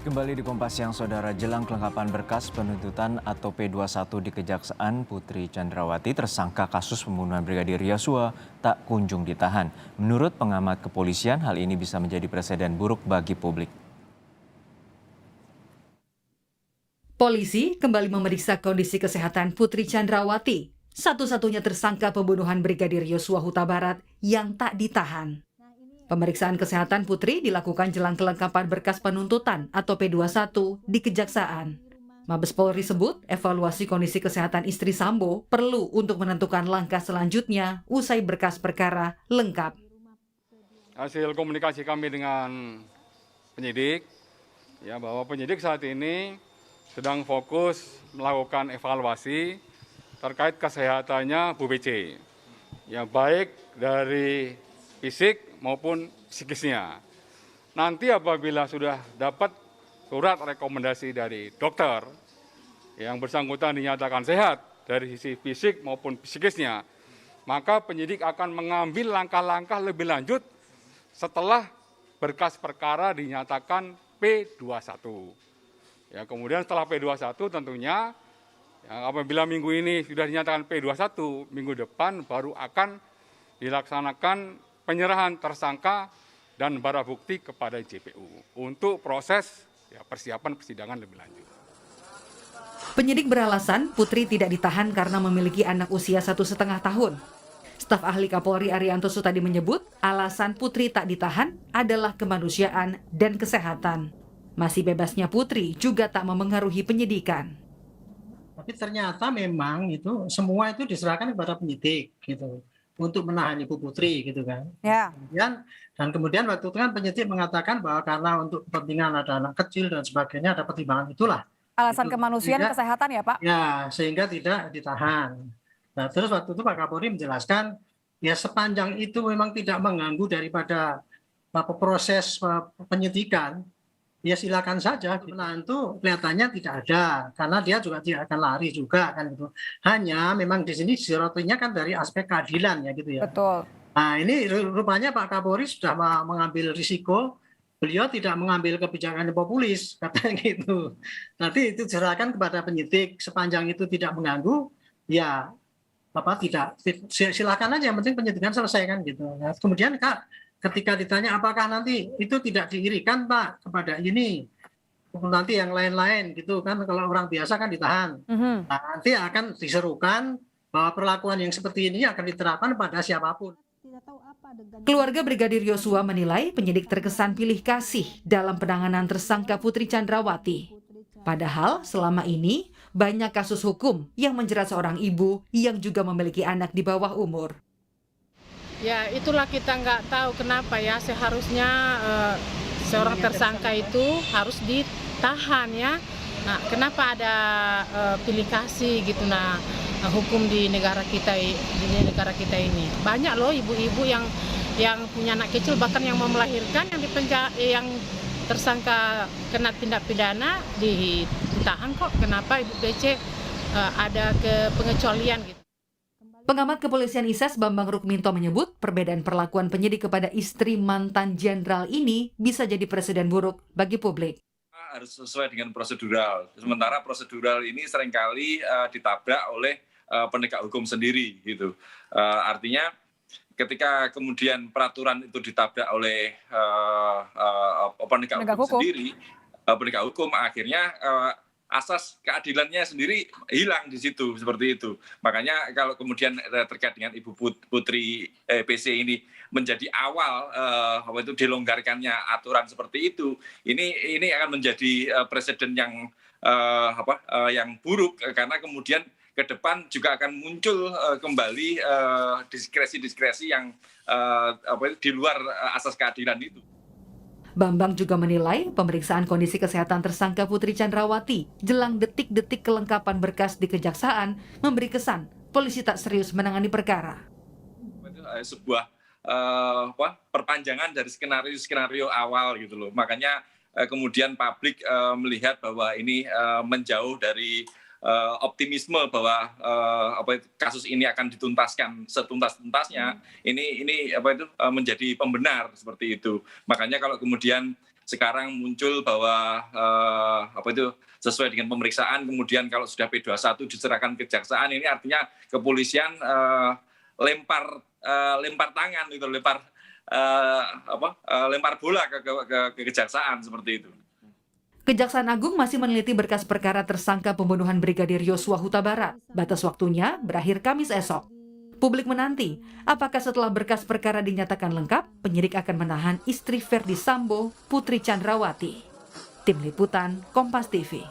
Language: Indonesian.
Kembali di Kompas Siang, Saudara. Jelang kelengkapan berkas penuntutan atau P21 di Kejaksaan, Putri Chandrawati, tersangka kasus pembunuhan Brigadir Yosua, tak kunjung ditahan. Menurut pengamat kepolisian, hal ini bisa menjadi presiden buruk bagi publik. Polisi kembali memeriksa kondisi kesehatan Putri Chandrawati, satu-satunya tersangka pembunuhan Brigadir Yosua Huta Barat yang tak ditahan. Pemeriksaan kesehatan Putri dilakukan jelang kelengkapan berkas penuntutan atau P21 di Kejaksaan. Mabes Polri sebut evaluasi kondisi kesehatan istri Sambo perlu untuk menentukan langkah selanjutnya usai berkas perkara lengkap. Hasil komunikasi kami dengan penyidik, ya bahwa penyidik saat ini sedang fokus melakukan evaluasi terkait kesehatannya Bu BC, ya baik dari fisik maupun psikisnya. Nanti apabila sudah dapat surat rekomendasi dari dokter yang bersangkutan dinyatakan sehat dari sisi fisik maupun psikisnya, maka penyidik akan mengambil langkah-langkah lebih lanjut setelah berkas perkara dinyatakan P21. Ya, kemudian setelah P21 tentunya ya, apabila minggu ini sudah dinyatakan P21, minggu depan baru akan dilaksanakan penyerahan tersangka dan barang bukti kepada JPU untuk proses ya, persiapan persidangan lebih lanjut. Penyidik beralasan Putri tidak ditahan karena memiliki anak usia 1,5 tahun. Staf ahli Kapolri Arianto Sutadi menyebut alasan Putri tak ditahan adalah kemanusiaan dan kesehatan. Masih bebasnya Putri juga tak memengaruhi penyidikan. Tapi ternyata memang itu semua itu diserahkan kepada penyidik gitu untuk menahan Ibu Putri gitu kan. Ya. Kemudian waktu itu kan penyidik mengatakan bahwa karena untuk kepentingan ada anak kecil dan sebagainya ada pertimbangan itulah. Alasan Itu, kemanusiaan sehingga, kesehatan ya Pak? Ya, sehingga tidak ditahan. Nah, terus waktu itu Pak Kapolri menjelaskan ya sepanjang itu memang tidak mengganggu daripada proses penyidikan, ya silakan saja. Menantu kelihatannya tidak ada karena dia juga tidak akan lari juga kan gitu. Hanya memang di sini disorotnya kan dari aspek keadilan ya gitu ya. Betul. Nah ini rupanya Pak Kapolri sudah mengambil risiko, beliau tidak mengambil kebijakan populis katanya gitu. Nanti itu diserahkan kepada penyidik, sepanjang itu tidak mengganggu, ya tidak silakan aja, yang penting penyidikan selesaikan gitu. Nah, kemudian Kak, ketika ditanya apakah nanti itu tidak diirikan Pak kepada ini, nanti yang lain-lain gitu kan, kalau orang biasa kan ditahan. Nah, nanti akan diserukan bahwa perlakuan yang seperti ini akan diterapkan pada siapapun. Keluarga Brigadir Yosua menilai penyidik terkesan pilih kasih dalam penanganan tersangka Putri Chandrawati. Padahal selama ini banyak kasus hukum yang menjerat seorang ibu yang juga memiliki anak di bawah umur. Ya itulah kita nggak tahu kenapa ya seharusnya seorang tersangka itu harus ditahan ya. Nah kenapa ada pilih kasih gitu hukum di negara kita ini. Banyak loh ibu-ibu yang punya anak kecil bahkan yang mau melahirkan yang tersangka kena tindak pidana ditahan kok. Kenapa Ibu BC ada pengecualian gitu. Pengamat kepolisian ISES Bambang Rukminto menyebut perbedaan perlakuan penyidik kepada istri mantan jenderal ini bisa jadi presiden buruk bagi publik. Harus sesuai dengan prosedural. Sementara prosedural ini seringkali ditabrak oleh penegak hukum sendiri gitu. Artinya ketika kemudian peraturan itu ditabrak oleh penegak hukum sendiri, penegak hukum akhirnya asas keadilannya sendiri hilang di situ, seperti itu. Makanya kalau kemudian terkait dengan Ibu Putri PC ini menjadi awal dilonggarkannya aturan seperti itu, ini akan menjadi presiden yang buruk karena kemudian ke depan juga akan muncul kembali diskresi-diskresi yang di luar asas keadilan itu. Bambang juga menilai pemeriksaan kondisi kesehatan tersangka Putri Chandrawati jelang detik-detik kelengkapan berkas di Kejaksaan memberi kesan polisi tak serius menangani perkara. Sebuah perpanjangan dari skenario awal gitu loh. Makanya kemudian publik melihat bahwa ini menjauh dari optimisme bahwa kasus ini akan dituntaskan setuntas-tuntasnya, ini menjadi pembenar seperti itu. Makanya kalau kemudian sekarang muncul bahwa sesuai dengan pemeriksaan, kemudian kalau sudah P21 diserahkan kejaksaan, ini artinya kepolisian lempar tangan itu, lempar bola ke kejaksaan seperti itu. Kejaksaan Agung masih meneliti berkas perkara tersangka pembunuhan Brigadir Yosua Huta Barat. Batas waktunya berakhir Kamis esok. Publik menanti, apakah setelah berkas perkara dinyatakan lengkap, penyidik akan menahan istri Verdi Sambo, Putri Chandrawati. Tim Liputan, Kompas TV.